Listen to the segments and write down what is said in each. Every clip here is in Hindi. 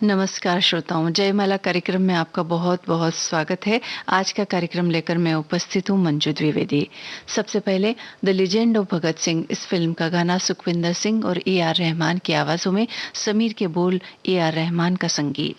नमस्कार श्रोताओं, जयमाला कार्यक्रम में आपका बहुत बहुत स्वागत है। आज का कार्यक्रम लेकर मैं उपस्थित हूँ मंजू द्विवेदी। सबसे पहले the legend of Bhagat Singh इस फिल्म का गाना सुखविंदर सिंह और ए.आर. रहमान की आवाज़ों में, समीर के बोल, ए.आर. रहमान का संगीत।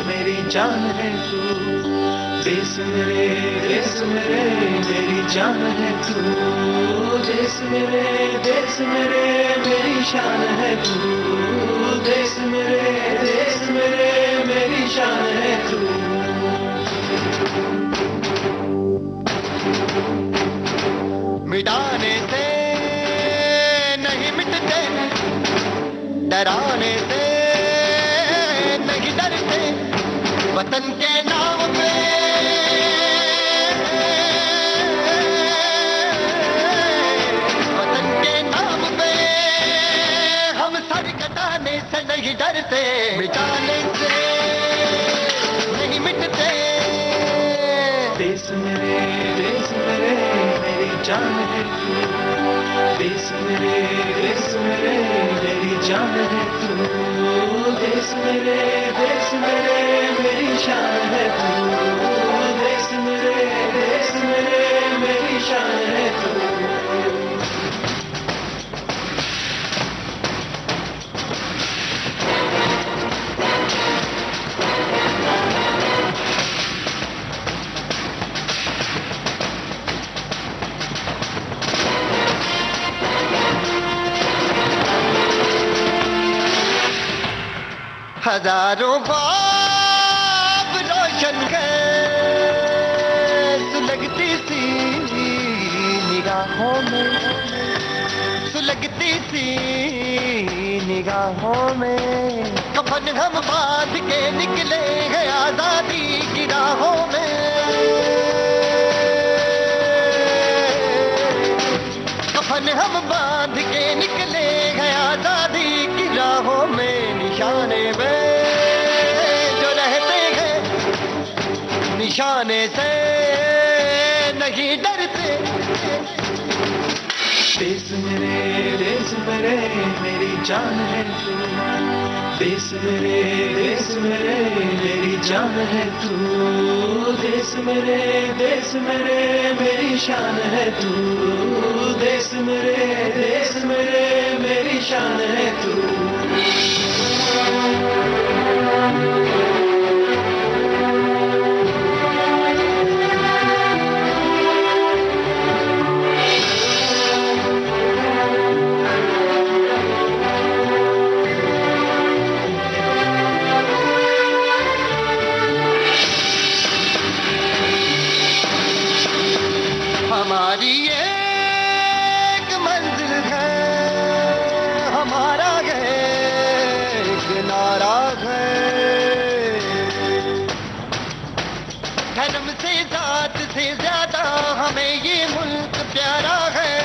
मेरी जान है तू, देश मेरे मेरी जान है तू, देश मेरे मेरी शान है तू, देश मेरे मेरी शान है तू। मिटाने से नहीं मिटते, डराने से वतन के नाम पे, वतन के नाम पे हम सर कटाने से नहीं डरते, मिटाने से नहीं मिटते। देश मेरे मेरी जान है तू, देश मेरे मेरी जान है तू, देश मेरे मेरी शान है तू, देश मेरे मेरी शान है तू। हजारों बाप रोशन कर सुलगती सी निगाहों में, सुलगती सी निगाहों में कफन हम बांध के निकले हैं आजादी की राहों में, कफन हम बांध के निकले हैं आजादी की राहों में। निशाने में जो रहते हैं, निशाने से नहीं डरते। देश मेरे मेरी जान है तू, देश मेरे मेरी जान है तू, देश मेरे मेरी शान है तू, देश मेरे मेरी शान है तू। हमारी एक मंजिल है, हमारा एक नारा है, धर्म से जात से ज्यादा हमें ये मुल्क प्यारा है।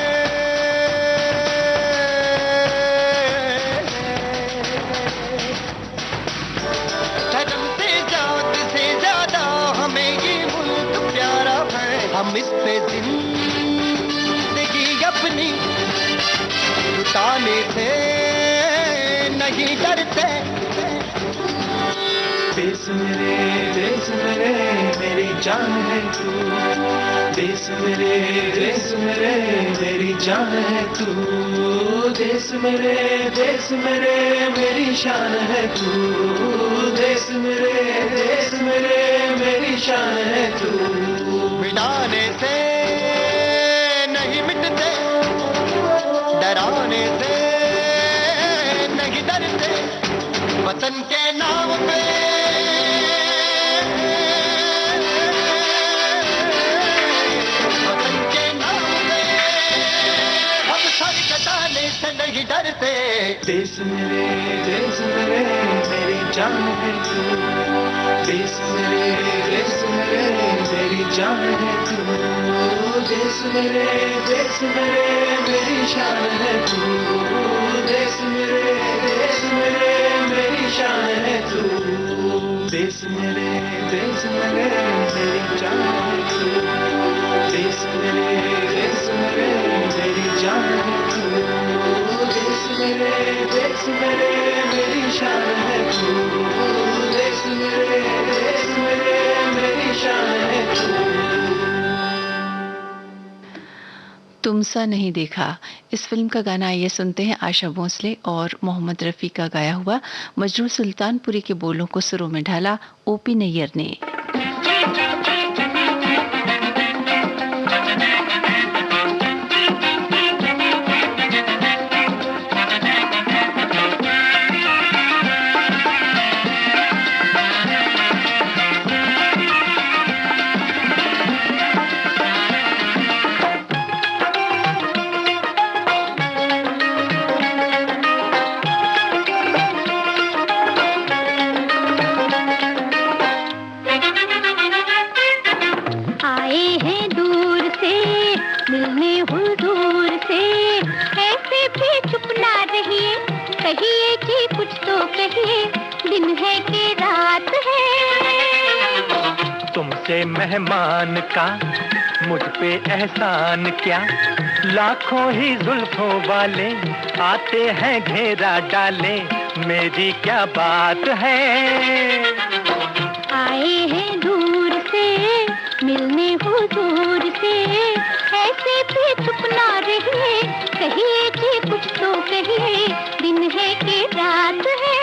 धर्म से जात से ज्यादा हमें ये मुल्क प्यारा है। हम इस पे जिंदगी अपनी लुटाने से नहीं डरते। देश मेरे मेरी जान है तू, देश मेरे मेरी जान है तू, देश मेरे मेरी शान है तू, देश मेरे मेरी शान है तू। मिटाने से नहीं मिटते, डराने से नहीं डरते, वतन के नाम पे नहीं डरते। देश मेरे मेरी जान है तू, देश मेरे मेरी जान है तू, देश मेरे मेरी शान है तू, देश मेरे मेरी शान है तू, देश मेरे मेरी जान है तू, देश मेरे मेरी जान है तू, देश मेरे मेरी शान है तू, देश मेरे मेरी शान है तू। तुमसा नहीं देखा, इस फिल्म का गाना आइए सुनते हैं आशा भोसले और मोहम्मद रफी का गाया हुआ। मजरू सुल्तानपुरी के बोलों को सुरों में ढाला ओपी नैयर ने। कहिए कि कुछ तो कहिए, दिन है कि रात है। तुमसे मेहमान का मुझ पे एहसान क्या, लाखों ही जुल्फों वाले आते हैं घेरा डाले, मेरी क्या बात है। आए हैं दूर से मिलने हुजूर से, ऐसे भी चुप ना रहिए, कहिए कि कुछ तो कहिए, दिन है कि रात है।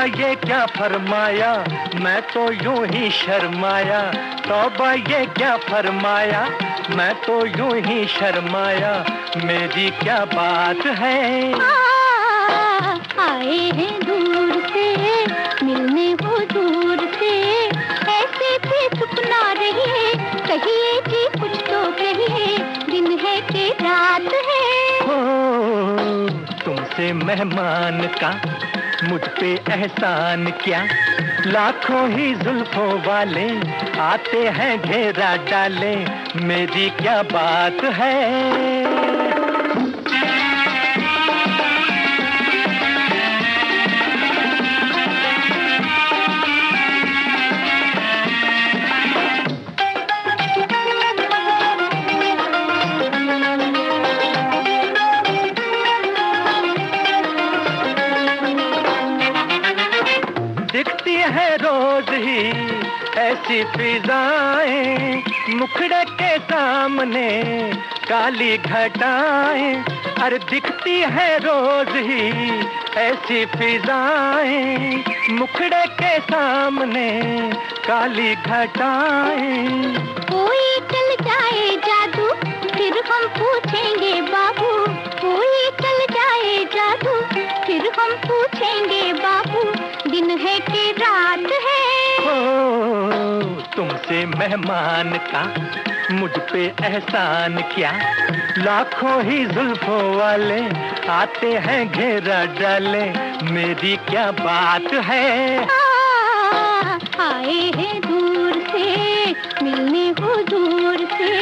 ये क्या फरमाया, मैं तो यूं ही शर्माया, तौबा ये क्या फरमाया, मैं तो यूं ही शर्माया, मेरी क्या बात है। आए हैं दूर से मिलने हो दूर से, ऐसे भी चुप ना रहिए, कहिए कि कुछ तो कहिए, दिन है कि रात है। तुमसे मेहमान का मुझ पे एहसान क्या, लाखों ही जुल्फों वाले आते हैं घेरा डाले, मेरी क्या बात है। रोज ही ऐसी फिजाएं, मुखड़े के सामने काली घटाएं, अरे दिखती है रोज ही ऐसी फिजाएं, मुखड़े के सामने काली घटाएं। कोई चल जाए जादू फिर हम पूछेंगे बाबू, कोई चल जाए जादू फिर हम पूछेंगे बाबू, दिन है कि रात है। तुमसे मेहमान का मुझ पे एहसान क्या, लाखों ही जुल्फों वाले आते हैं घेरा डाले, मेरी क्या बात है। आए हैं दूर से मिलने हुजूर से,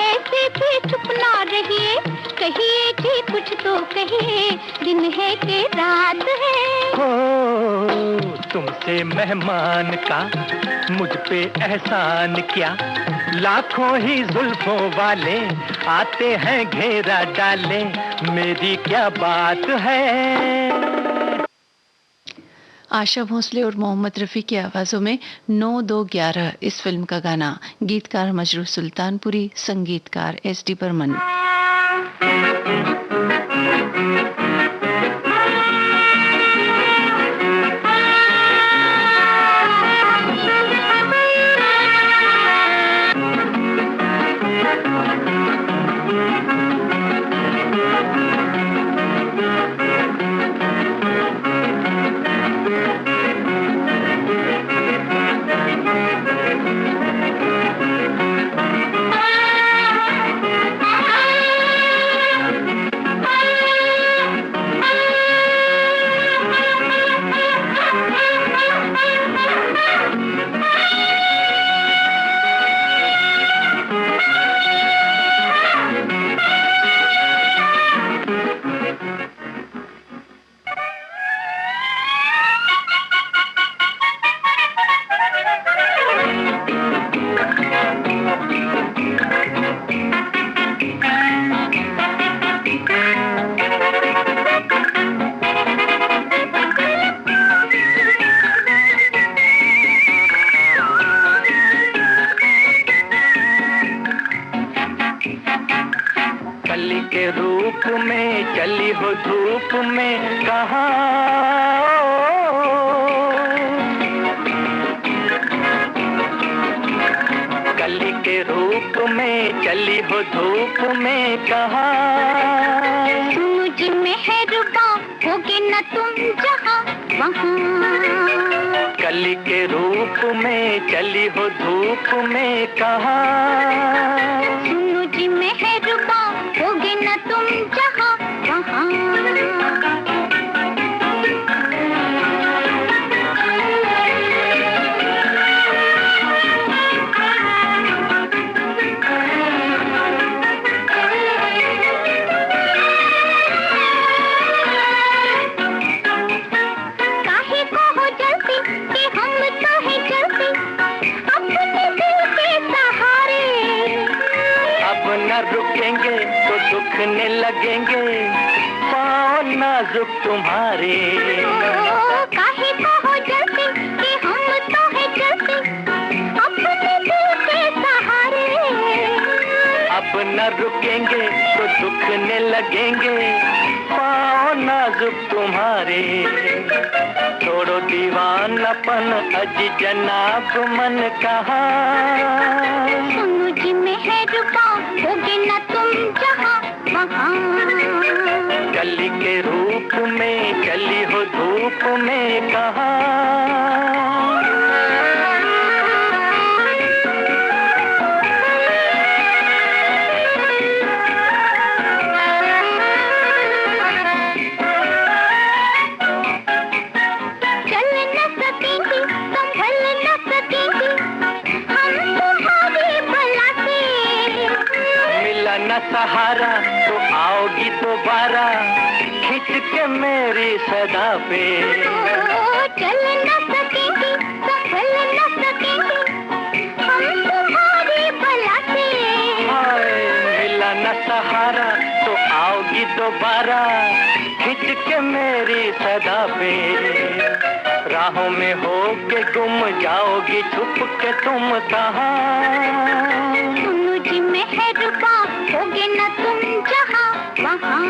ऐसे भी चुप ना रहिए, कहिए कि कुछ तो कहिए, दिन है कि रात है। हो तुमसे मेहमान का मुझ पे एहसान क्या, लाखों ही जुल्फों वाले आते हैं घेरा डाले, मेरी क्या बात है। आशा भोसले और मोहम्मद रफ़ी की आवाज़ों में 9-2-11 इस फिल्म का गाना, गीतकार मजरू सुल्तानपुरी, संगीतकार एस.डी. बर्मन। चली हो धूप में कहाँ, कली के रूप में चली हो धूप में कहाँ। मुझ में है रुबा होगे न तुम जहाँ वहाँ, कली के रूप में चली हो धूप में कहाँ। मुझ में है रुबा होगे न तुम जहाँ वहाँ। रुकेंगे तो दुखने लगेंगे पाँव नाजुक तुम्हारे। काहे को हो जल्दी कि हम तो है जल्दी अपने दिल के सहारे। अब न रुकेंगे तो दुखने लगेंगे पाँव नाजुक तुम्हारे। छोड़ो दीवानापन अजी जनाब मन कहा। मुझ में है रुबा होगे न तुम जहाँ वहाँ। कली के रूप में चली हो धूप में कहाँ। सहारा तो आओगी दोबारा खिंच के मेरी सदा पे। चल न सकेंगे संभल न सकेंगे हम तुम्हारी बला से। मिला न सहारा तो आओगी दोबारा खिंच के मेरी सदा पे। राहों में हो के गुम जाओगी छुप के तुम कहाँ। मुझ में है रुबा होगे न तुम जहाँ वहाँ।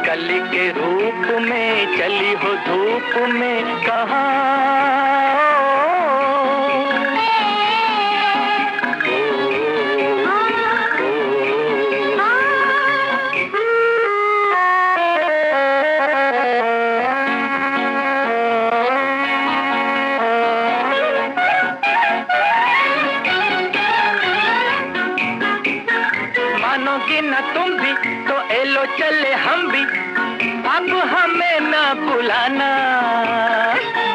कली के रूप में चली हो धूप में कहाँ। तो एलो चले हम भी, अब हमें ना बुलाना।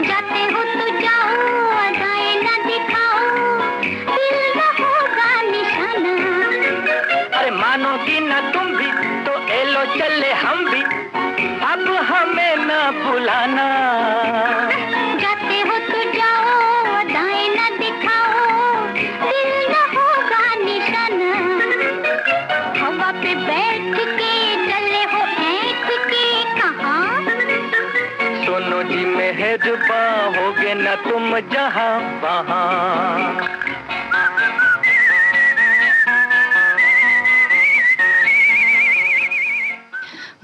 जाते हो तो जाओ, अदाएं ना दिखाओ, दिल न होगा निशाना। अरे मानोगी ना तुम भी, तो एलो चले हम भी, अब हमें ना बुलाना। जाते हो तो जाओ, अदाएं ना दिखाओ, दिल न होगा निशाना। हवा पे बैठ के चले हो ऐठ के कहाँ? सुनो जी मेहरबान, होगे ना तुम जहाँ वहाँ।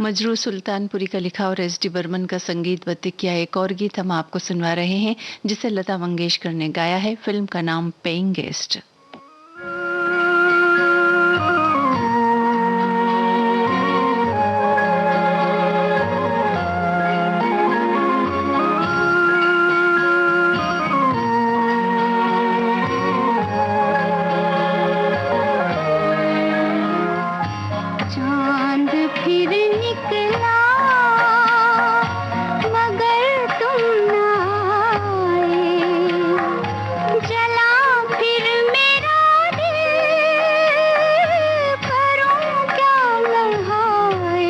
मजरू सुल्तानपुरी का लिखा और एस.डी. बर्मन का संगीतबद्ध किया एक और गीत हम आपको सुनवा रहे हैं, जिसे लता मंगेशकर ने गाया है। फिल्म का नाम पेइंग गेस्ट। चांद फिर निकला मगर तुम ना आए, जला फिर मेरा दिल, करूं क्या मैं हाय।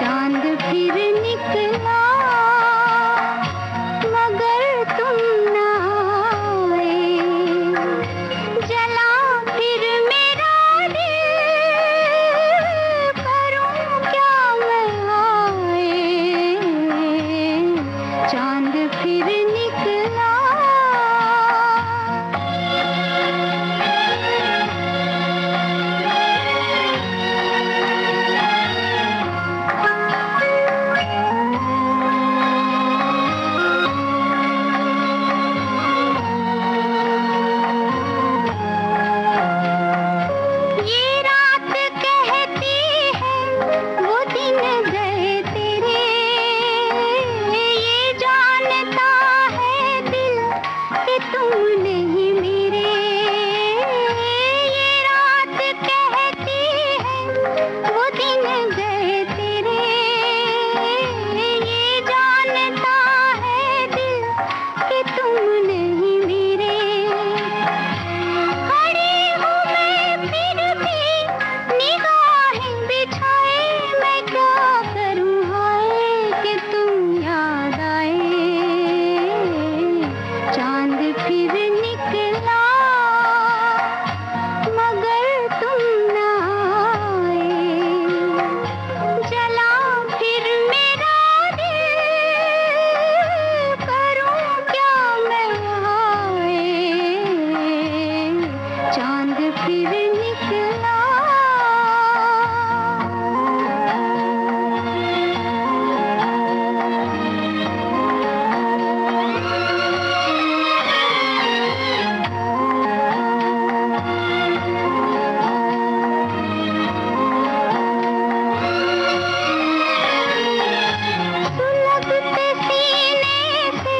चांद फिर निकला मगर तुम ना आए, जला फिर मेरा चांद फिर निकला। ये रात कहती है वो दिन गए तेरे, ये जानता है दिल कि तुम नहीं मेरे। ये रात कहती है वो दिन गए तेरे, ये जानता है दिल कि तुम नहीं मेरे। खड़ी हूँ मैं फिर भी निगाहें बिछाए, मैं क्या करूँ हाय कि तुम याद आए। चांद फिर निकला मगर तुम ना आए, जला फिर मेरा दिल, करूँ क्या मैं हाय। चांद फिर निकला। सुलगते सीने से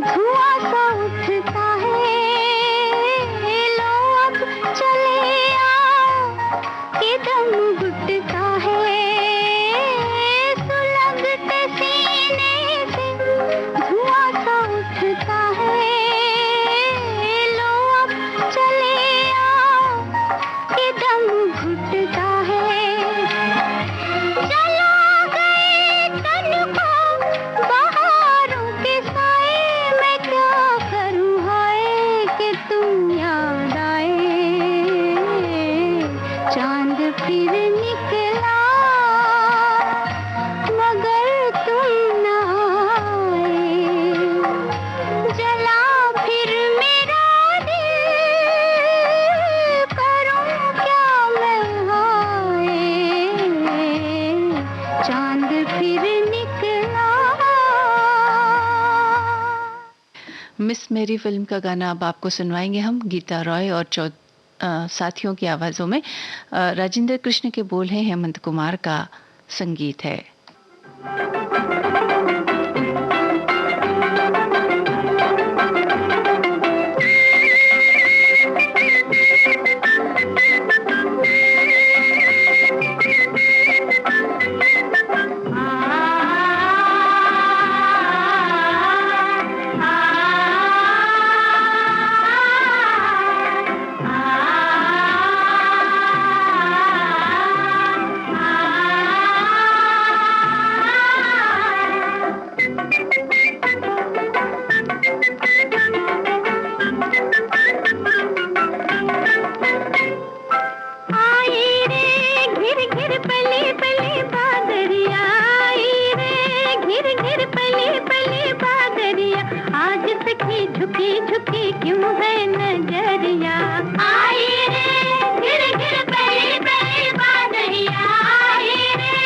धुआं सा उठता है, लो अब चले आओ कि दम घुटता है। सुलगते सीने से धुआं सा उठता है, लो अब चले आओ कि दम घुटता है। जला गए तन को बहारों के साए, मैं क्या करूँ हाय कि तुम याद आए। चांद फिर निकला मगर तुम ना आए, जला फिर मेरा दिल, करूँ क्या मैं हाय। चांद फिर निकला। मिस मेरी फिल्म का गाना अब आपको सुनवाएंगे हम, गीता रॉय और साथियों की आवाज़ों में। राजेंद्र कृष्ण के बोल हैं, हेमंत कुमार का संगीत है। घिर घिर पले पले बादरिया आई रे, घिर घिर पले पले बादरिया, आज सखी झुकी झुकी क्यों है नजरिया। आई रे घिर घिर पले पले बादरिया आई रे,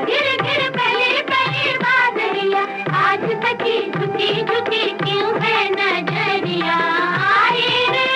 घिर घिर पले पले बादरिया, आज सखी झुकी झुकी क्यों है नजरिया। आई रे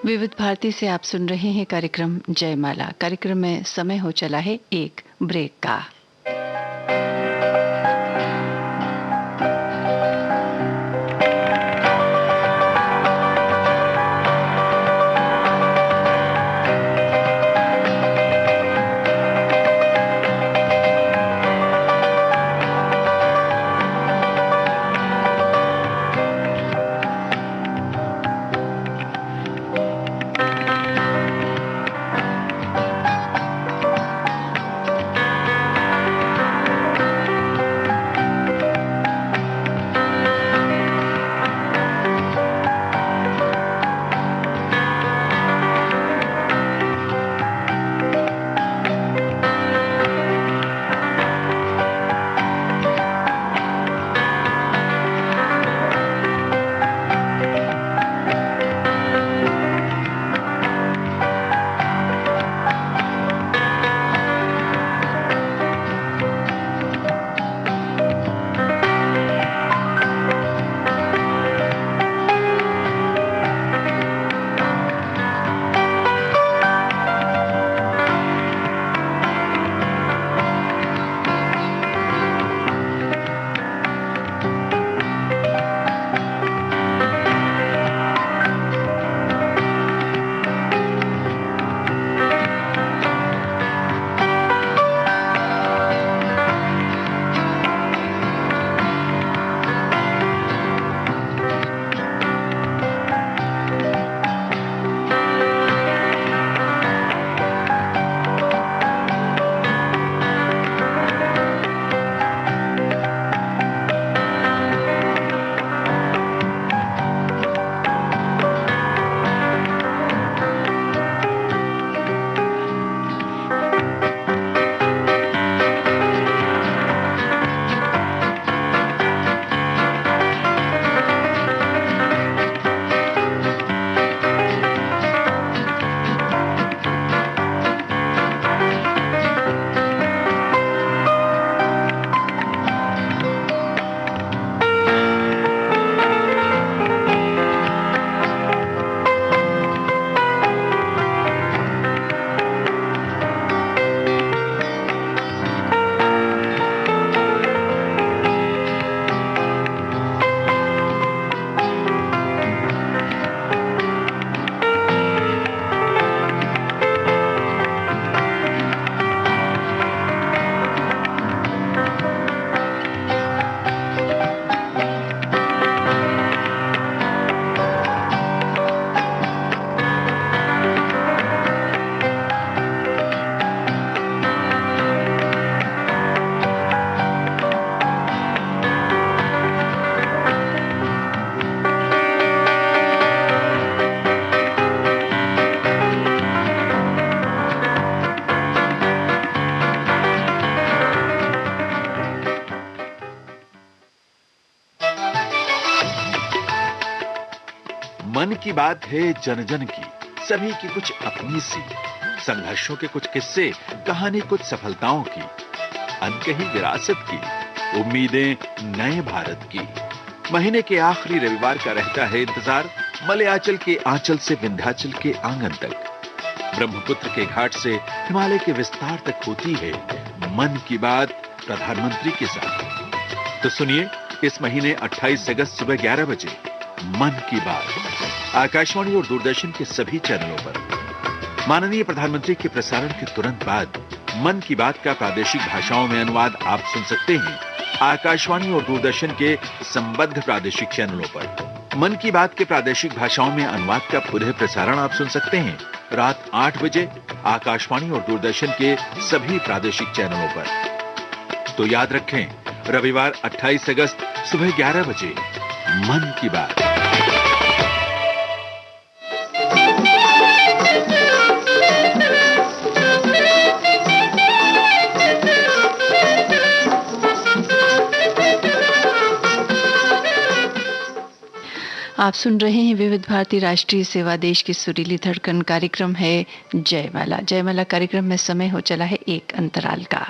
विविध भारती से आप सुन रहे हैं कार्यक्रम जयमाला। कार्यक्रम में समय हो चला है एक ब्रेक का। मन की बात है जन जन की, सभी की कुछ अपनी सी, संघर्षों के कुछ किस्से, कहानी कुछ सफलताओं की, अनकही विरासत की, उम्मीदें नए भारत की। महीने के आखिरी रविवार का रहता है इंतजार, मलयाचल के आंचल से विंध्याचल के आंगन तक, ब्रह्मपुत्र के घाट से हिमालय के विस्तार तक होती है मन की बात प्रधानमंत्री के साथ। तो सुनिए इस महीने 28 अगस्त सुबह 11 बजे मन की बात आकाशवाणी और दूरदर्शन के सभी चैनलों पर। माननीय प्रधानमंत्री के प्रसारण के तुरंत बाद मन की बात का प्रादेशिक भाषाओं में अनुवाद आप सुन सकते हैं आकाशवाणी और दूरदर्शन के संबद्ध प्रादेशिक चैनलों पर। मन की बात के प्रादेशिक भाषाओं में अनुवाद का पुनः प्रसारण आप सुन सकते हैं रात 8 बजे आकाशवाणी और दूरदर्शन के सभी प्रादेशिक चैनलों पर। तो याद रखें, रविवार 28 अगस्त सुबह 11 बजे मन की बात। आप सुन रहे हैं विविध भारती राष्ट्रीय सेवा, देश की सुरीली धड़कन। कार्यक्रम है जयमाला। जयमाला कार्यक्रम में समय हो चला है एक अंतराल का।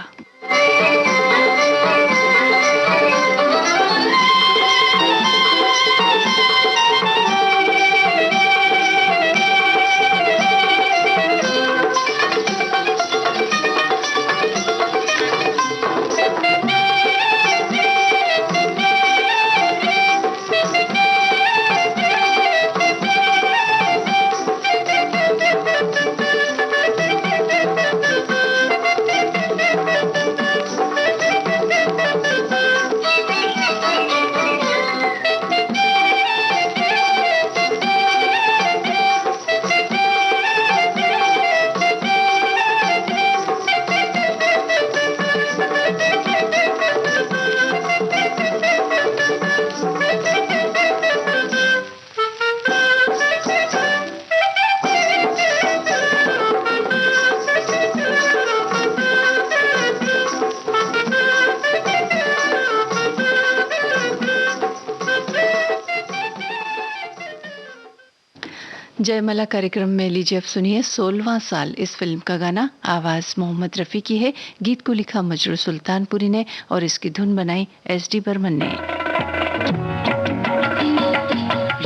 जयमाला कार्यक्रम में लीजिए अब सुनिए 16वां साल इस फिल्म का गाना। आवाज मोहम्मद रफी की है, गीत को लिखा मजरू सुल्तानपुरी ने और इसकी धुन बनाई एस.डी. बर्मन ने।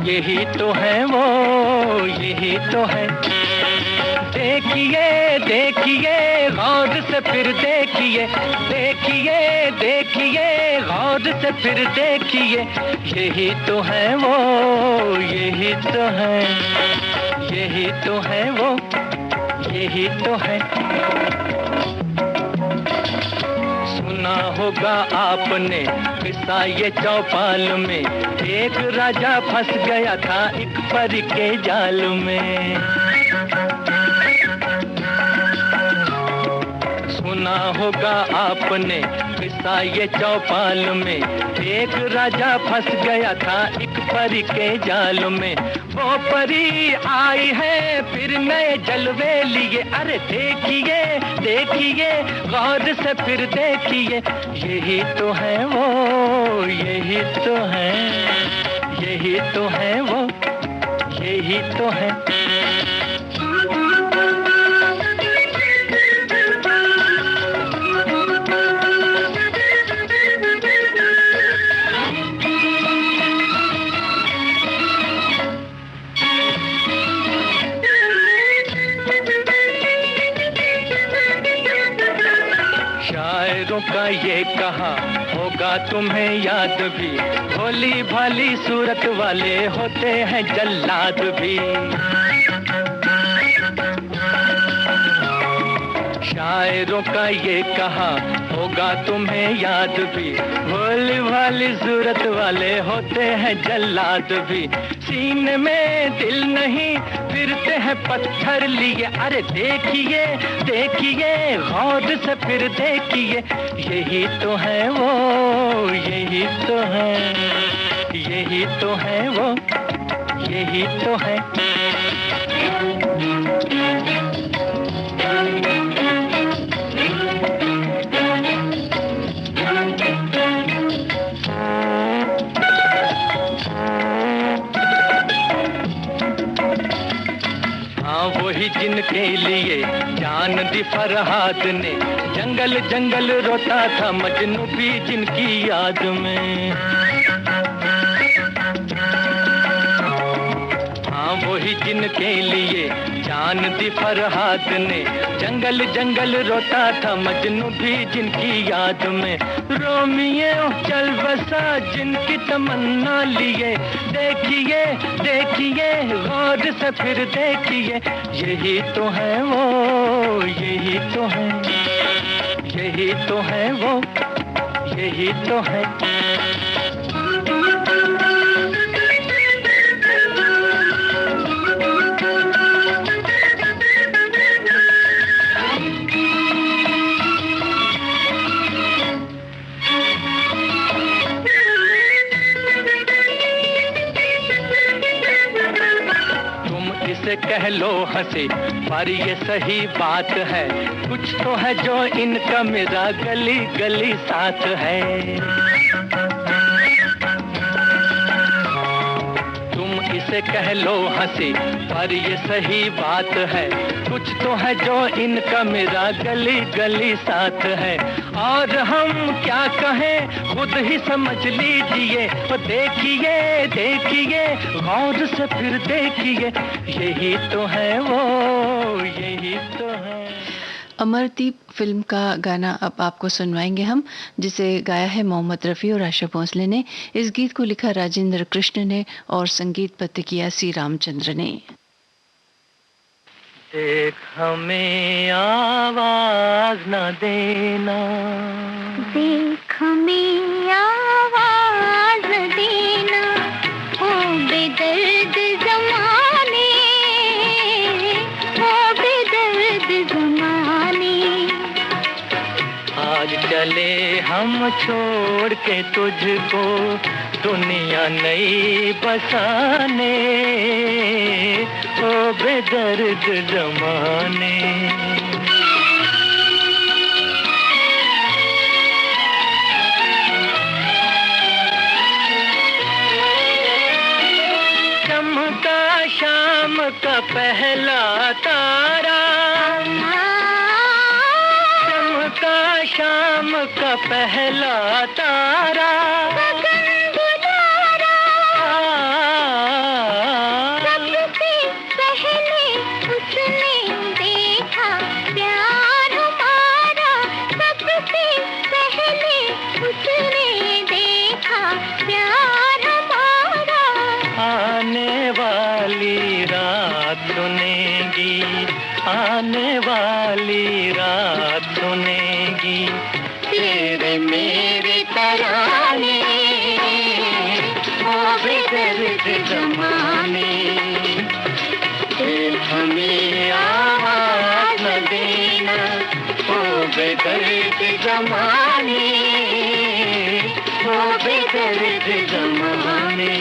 यही तो है वो, यही तो है, देखिए देखिए गौर से फिर देखिए, देखिए देखिए गौर से फिर देखिए, यही तो है वो, यही तो है, यही तो है वो, यही तो है। सुना होगा आपने किस्सा ये चौपाल में, एक राजा फंस गया था एक परी के जाल में। सुना होगा आपने किस्सा ये चौपाल में, एक राजा फंस गया था एक परी के जाल में। वो परी आई है फिर नए जलवे लिए, अरे देखिए देखिए गौर से फिर देखिए, यही तो है वो, यही तो है, यही तो है वो, यही तो है। का ये कहा होगा तुम्हें याद भी, भोली भाली सूरत वाले होते हैं जल्लाद भी। शायरों का ये कहा होगा तुम्हें याद भी, भोली भाली सूरत वाले होते हैं जल्लाद भी। सीने में दिल नहीं फिरते हैं पत्थर लिए, अरे देखिए देखिए गौर से फिर देखिए, यही तो है वो, यही तो है, यही तो है वो, यही तो है। वही जिनके लिए जान दी फरहाद ने, जंगल जंगल रोता था मजनू भी जिनकी याद में। हाँ वही जिनके लिए जान दी फरहाद ने, जंगल जंगल रोता था मजनू भी जिनकी याद में। रोमियो चल बसा जिनकी तमन्ना लिए, देखिए देखिए गौर से फिर देखिए, यही तो है वो, यही तो है, यही तो है वो, यही तो है। कह लो हंसे पर ये सही बात है, कुछ तो है जो इनका मेरा गली गली साथ है। तुम इसे कह लो हंसी पर ये सही बात है, कुछ तो है जो इनका मेरा गली गली साथ है। और हम क्या कहें खुद ही समझ लीजिए, तो देखिए देखिए गौर से फिर देखिए, यही तो है वो, यही तो है। अमरदीप फिल्म का गाना अब आपको सुनवाएंगे हम, जिसे गाया है मोहम्मद रफ़ी और आशा भोसले ने। इस गीत को लिखा राजेंद्र कृष्ण ने और संगीतबद्ध किया सी रामचंद्र ने। देख हमें आवाज न देना, देख हमें आवाज न देना, ओ बेदर्द ज़माने, ओ बेदर्द ज़माने। आज चले हम छोड़ के तुझको दुनिया नई बसाने, ओ बेदर्द ज़माने। चमका शाम का पहला तारा, चमका शाम का पहला तारा, आने वाली रात सुनेगी तेरे मेरे तराने, ओ बेदर्द ज़माने। दिल हमें आवाज न देना, ओ बेदर्द ज़माने, ओ बेदर्द ज़माने।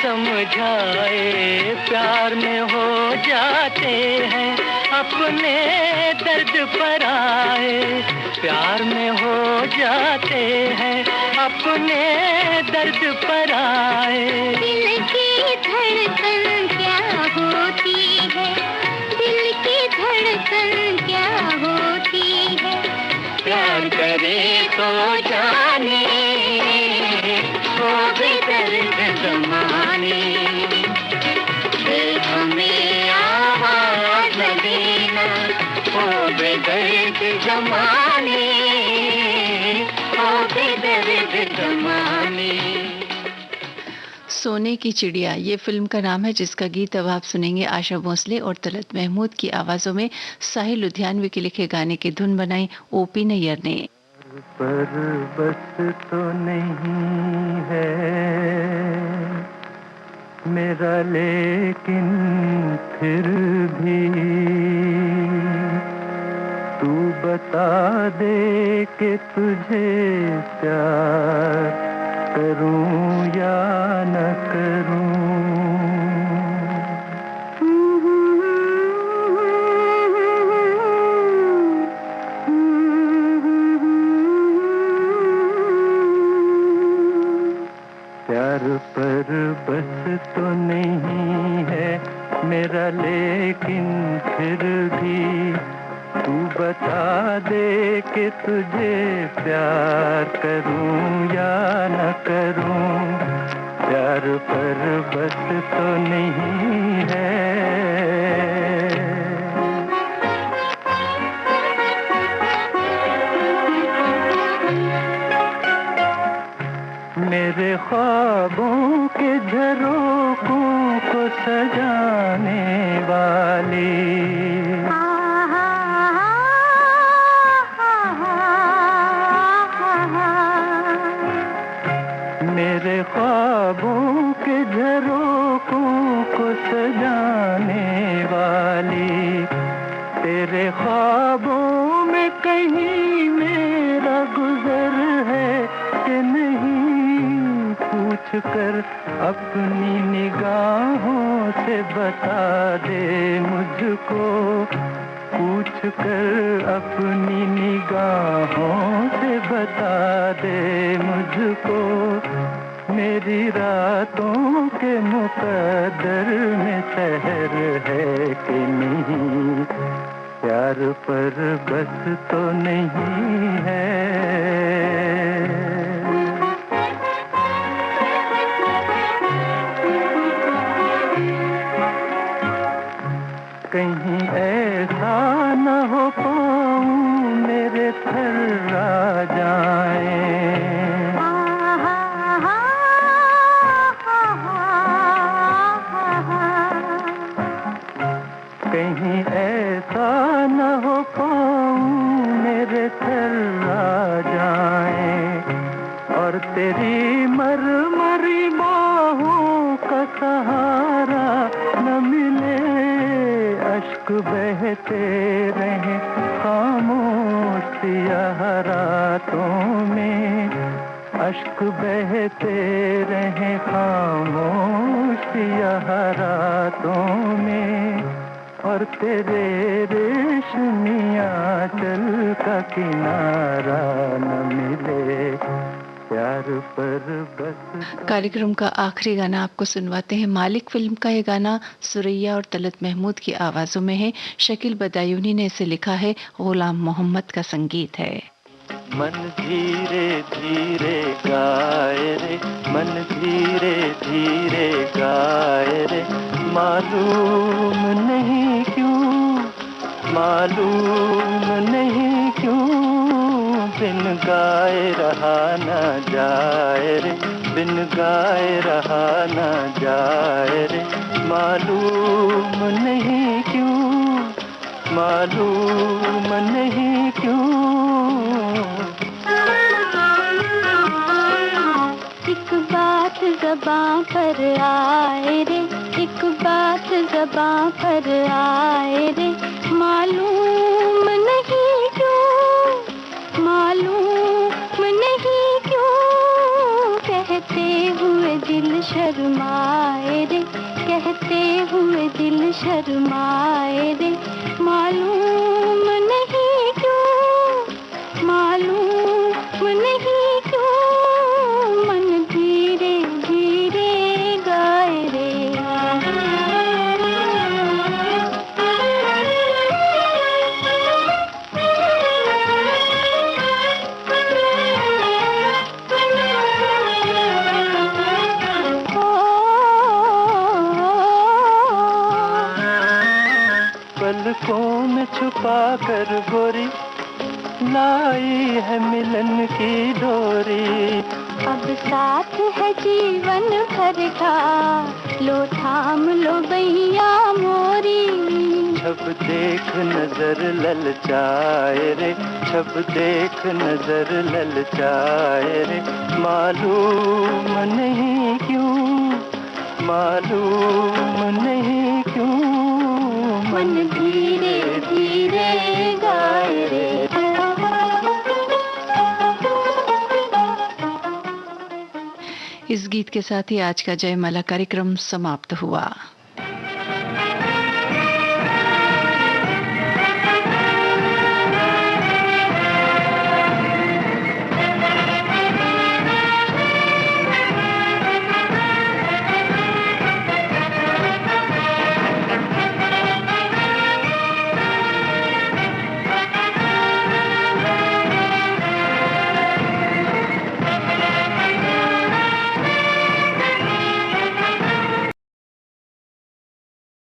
समझाए प्यार में हो जाते हैं अपने दर्द पर आए, प्यार में हो जाते हैं अपने दर्द पर आए। दिल की धड़कन क्या होती है, दिल की धड़कन क्या होती है, प्यार करे तो जाने, ओ बेदर्द ज़माने। देख हमें आवाज न देना, ओ बेदर्द ज़माने, ओ बेदर्द ज़माने। सोने की चिड़िया ये फिल्म का नाम है, जिसका गीत अब आप सुनेंगे आशा भोसले और तलत महमूद की आवाजों में। साहिल लुधियानवी के लिखे गाने की धुन बनाई ओपी नैयर ने। पर बस तो नहीं है मेरा लेकिन फिर भी तू बता दे कि तुझे प्यार करूं या न करूं। प्यार पर बस तो नहीं है मेरा लेकिन फिर भी तू बता दे कि तुझे प्यार करूं या न करूं। प्यार पर बस तो नहीं है। मेरे ख्वाबों के झरोखों को सजाने वाली मेरे ख्वाबों के झरोखों को सजाने वाली तेरे ख्वाबों में कहीं मेरा गुजर है कि नहीं पूछ कर अपनी निगाहों से बता दे मुझको। पूछ कर अपनी निगाहों से बता दे मुझको। मेरी रातों के मुकद्दर में सहर है कि नहीं। प्यार पर बस तो नहीं है। कहीं ऐसा न हो पाऊं मेरे थर्रा जाए। कहीं ऐसा न हो पाऊं मेरे थर्रा जाए और तेरी मरमरी बाहों का सहारा न मिले। अश्क बहते रहे खामोश रातों में। अश्क बहते रहे खामोश रातों में और तेरे रेशमिया चल का किनारा न मिले। प्यार पर बस। कार्यक्रम का आखिरी गाना आपको सुनवाते हैं। मालिक फिल्म का ये गाना सुरैया और तलत महमूद की आवाजों में है। शकील बदायूनी ने इसे लिखा है। गुलाम मोहम्मद का संगीत है। मन धीरे धीरे गाए रे, मन धीरे धीरे गाए रे। मालूम नहीं क्यों, मालूम नहीं क्यों बिन गाए रहा न जाए रे, बिन गाए रहा न जाए रे। मालूम नहीं क्यों, मालूम नहीं क्यों। एक बात ज़बां पर आए रे, एक बात ज़बां पर आए रे। मालूम नहीं क्यों, मालूम नहीं क्यों कहते हुए दिल शर्माए रे, कहते हुए दिल शर्माए रे। मालूम नहीं क्यों, मालूम नहीं क्यों मन धीरे धीरे गाए रे। पलकों में छुपा कर गोरी लाई है मिलन की डोरी। अब साथ है जीवन भर का, लो थाम लो बैया मोरी। छब देख नजर ललचाए रे, छब देख नजर ललचाए रे। मालूम नहीं क्यों, मालूम नहीं क्यों मन धीरे धीरे गाए रे। इस गीत के साथ ही आज का जयमाला कार्यक्रम समाप्त हुआ।